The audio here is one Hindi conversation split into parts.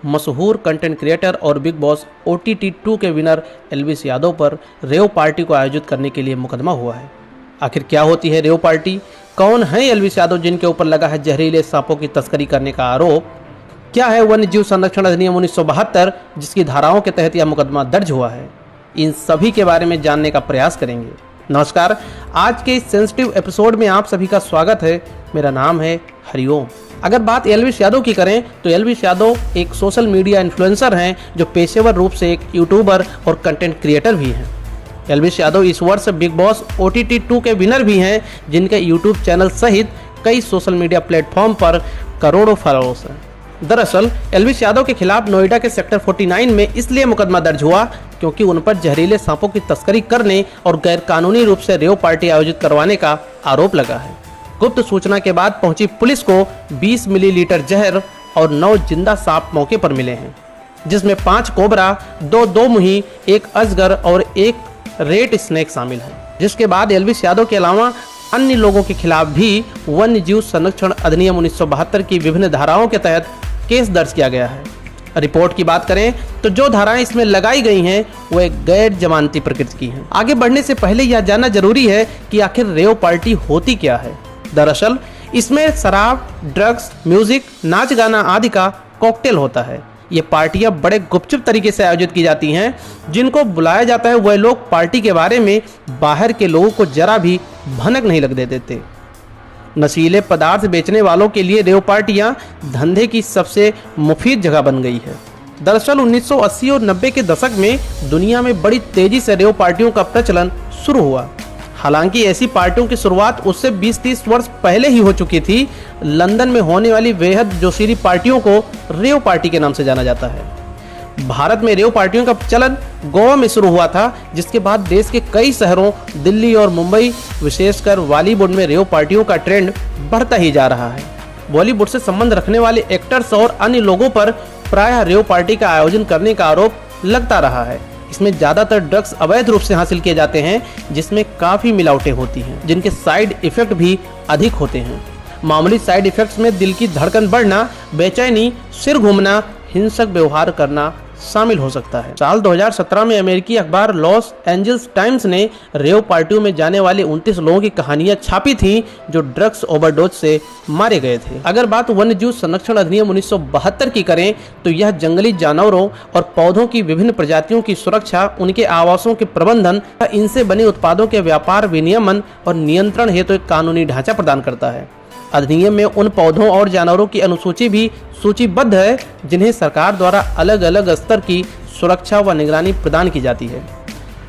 मशहूर कंटेंट क्रिएटर और बिग बॉस OTT 2 के विनर एल्विस यादव पर रेव पार्टी को आयोजित करने के लिए मुकदमा हुआ है। आखिर क्या होती है रेव पार्टी, कौन है एल्विस यादव जिनके ऊपर लगा है जहरीले सांपों की तस्करी करने का आरोप, क्या है वन्य जीव संरक्षण अधिनियम 1972 जिसकी धाराओं के तहत यह मुकदमा दर्ज हुआ है, इन सभी के बारे में जानने का प्रयास करेंगे। नमस्कार, आज के इस सेंसिटिव एपिसोड में आप सभी का स्वागत है। मेरा नाम है हरिओम। अगर बात एल्विस यादव की करें तो एल्विस यादव एक सोशल मीडिया इन्फ्लुएंसर हैं जो पेशेवर रूप से एक यूट्यूबर और कंटेंट क्रिएटर भी हैं। एल्विस यादव इस वर्ष बिग बॉस OTT 2 के विनर भी हैं, जिनके यूट्यूब चैनल सहित कई सोशल मीडिया प्लेटफॉर्म पर करोड़ों फॉलोअर्स हैं। दरअसल एल्विस यादव के खिलाफ नोएडा के सेक्टर 49 में इसलिए मुकदमा दर्ज हुआ क्योंकि उन पर जहरीले सांपों की तस्करी करने और गैरकानूनी रूप से रेव पार्टी आयोजित करवाने का आरोप लगा है। गुप्त सूचना के बाद पहुंची पुलिस को 20 मिलीलीटर जहर और 9 जिंदा सांप मौके पर मिले हैं, जिसमें 5 कोबरा, 2 दोमुही, 1 अजगर और 1 रेड स्नेक शामिल है। जिसके बाद एल्विस यादव के अलावा अन्य लोगों के खिलाफ भी वन्य जीव संरक्षण अधिनियम 1972 की विभिन्न धाराओं के तहत केस दर्ज किया गया है। रिपोर्ट की बात करें तो जो धाराएं इसमें लगाई गई हैं वो एक गैर जमानती प्रकृति की हैं। आगे बढ़ने से पहले यह जानना जरूरी है कि आखिर रेव पार्टी होती क्या है। दरअसल इसमें शराब, ड्रग्स, म्यूजिक, नाच गाना आदि का कॉकटेल होता है। ये पार्टियां बड़े गुपचुप तरीके से आयोजित की जाती हैं। जिनको बुलाया जाता है वह लोग पार्टी के बारे में बाहर के लोगों को जरा भी भनक नहीं लग देते। नशीले पदार्थ बेचने वालों के लिए रेव पार्टियां धंधे की सबसे मुफीद जगह बन गई है। दरअसल 1980 और 90 के दशक में दुनिया में बड़ी तेजी से रेव पार्टियों का प्रचलन शुरू हुआ। हालांकि ऐसी पार्टियों की शुरुआत उससे 20-30 वर्ष पहले ही हो चुकी थी। लंदन में होने वाली बेहद जोशीली पार्टियों को रेव पार्टी के नाम से जाना जाता है। भारत में रेव पार्टियों का चलन गोवा में शुरू हुआ था, जिसके बाद देश के कई शहरों दिल्ली और मुंबई, विशेषकर बॉलीवुड में रेव पार्टियों का ट्रेंड बढ़ता ही जा रहा है। बॉलीवुड से संबंध रखने वाले एक्टर्स और अन्य लोगों पर प्रायः रेव पार्टी का आयोजन करने का आरोप लगता रहा है। इसमें ज़्यादातर ड्रग्स अवैध रूप से हासिल किए जाते हैं, जिसमें काफ़ी मिलावटें होती हैं, जिनके साइड इफ़ेक्ट भी अधिक होते हैं। मामूली साइड इफ़ेक्ट्स में दिल की धड़कन बढ़ना, बेचैनी, सिर घूमना, हिंसक व्यवहार करना शामिल हो सकता है। साल 2017 में अमेरिकी अखबार लॉस एंजल्स टाइम्स ने रेव पार्टियों में जाने वाले 29 लोगों की कहानियां छापी थी जो ड्रग्स ओवरडोज से मारे गए थे। अगर बात वन्य जीव संरक्षण अधिनियम 1972 की करें तो यह जंगली जानवरों और पौधों की विभिन्न प्रजातियों की सुरक्षा, उनके आवासों के प्रबंधन, इनसे बने उत्पादों के व्यापार, विनियमन और नियंत्रण हेतु एक कानूनी ढांचा प्रदान करता है। अधिनियम में उन पौधों और जानवरों की अनुसूची भी सूचीबद्ध है जिन्हें सरकार द्वारा अलग अलग स्तर की सुरक्षा व निगरानी प्रदान की जाती है।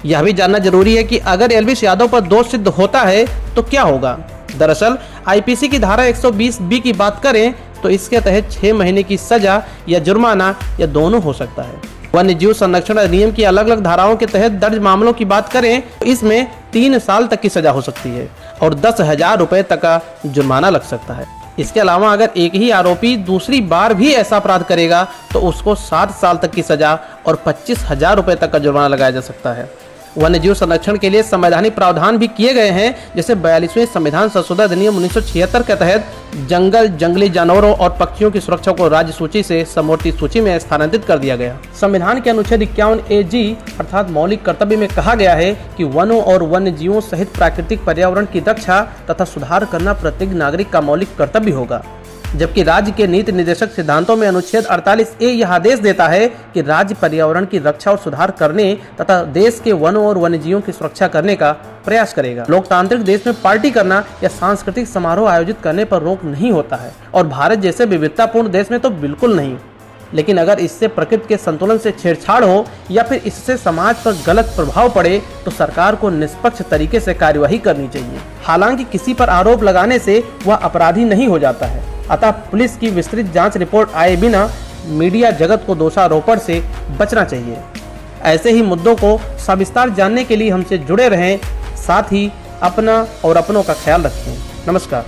यह भी जानना जरूरी है कि अगर एल्विस यादव पर दोष सिद्ध होता है तो क्या होगा। दरअसल IPC की धारा 120B की बात करें तो इसके तहत 6 महीने की सजा या जुर्माना या दोनों हो सकता है। वन्य जीव संरक्षण अधिनियम की अलग अलग धाराओं के तहत दर्ज मामलों की बात करें तो इसमें 3 साल तक की सजा हो सकती है और 10,000 रुपए तक का जुर्माना लग सकता है। इसके अलावा अगर एक ही आरोपी दूसरी बार भी ऐसा अपराध करेगा तो उसको 7 साल तक की सजा और 25,000 रुपए तक का जुर्माना लगाया जा सकता है। वन्य जीव संरक्षण के लिए संवैधानिक प्रावधान भी किए गए हैं, जैसे 42वें संविधान संशोधन अधिनियम 1976 के तहत जंगल, जंगली जानवरों और पक्षियों की सुरक्षा को राज्य सूची से समवर्ती सूची में स्थानांतरित कर दिया गया। संविधान के अनुच्छेद 51A(g) अर्थात मौलिक कर्तव्य में कहा गया है कि वनों और वन्य जीवों सहित प्राकृतिक पर्यावरण की रक्षा तथा सुधार करना प्रत्येक नागरिक का मौलिक कर्तव्य होगा। जबकि राज्य के नीति निर्देशक सिद्धांतों में अनुच्छेद 48A यह आदेश देता है कि राज्य पर्यावरण की रक्षा और सुधार करने तथा देश के वनों और वन्यजीवों की सुरक्षा करने का प्रयास करेगा। लोकतांत्रिक देश में पार्टी करना या सांस्कृतिक समारोह आयोजित करने पर रोक नहीं होता है और भारत जैसे विविधतापूर्ण देश में तो बिल्कुल नहीं। लेकिन अगर इससे प्रकृति के संतुलन से छेड़छाड़ हो या फिर इससे समाज पर गलत प्रभाव पड़े तो सरकार को निष्पक्ष तरीके से कार्यवाही करनी चाहिए। हालांकि किसी पर आरोप लगाने से वह अपराधी नहीं हो जाता है, अतः पुलिस की विस्तृत जांच रिपोर्ट आए बिना मीडिया जगत को दोषारोपण से बचना चाहिए। ऐसे ही मुद्दों को सविस्तार जानने के लिए हमसे जुड़े रहें, साथ ही अपना और अपनों का ख्याल रखें। नमस्कार।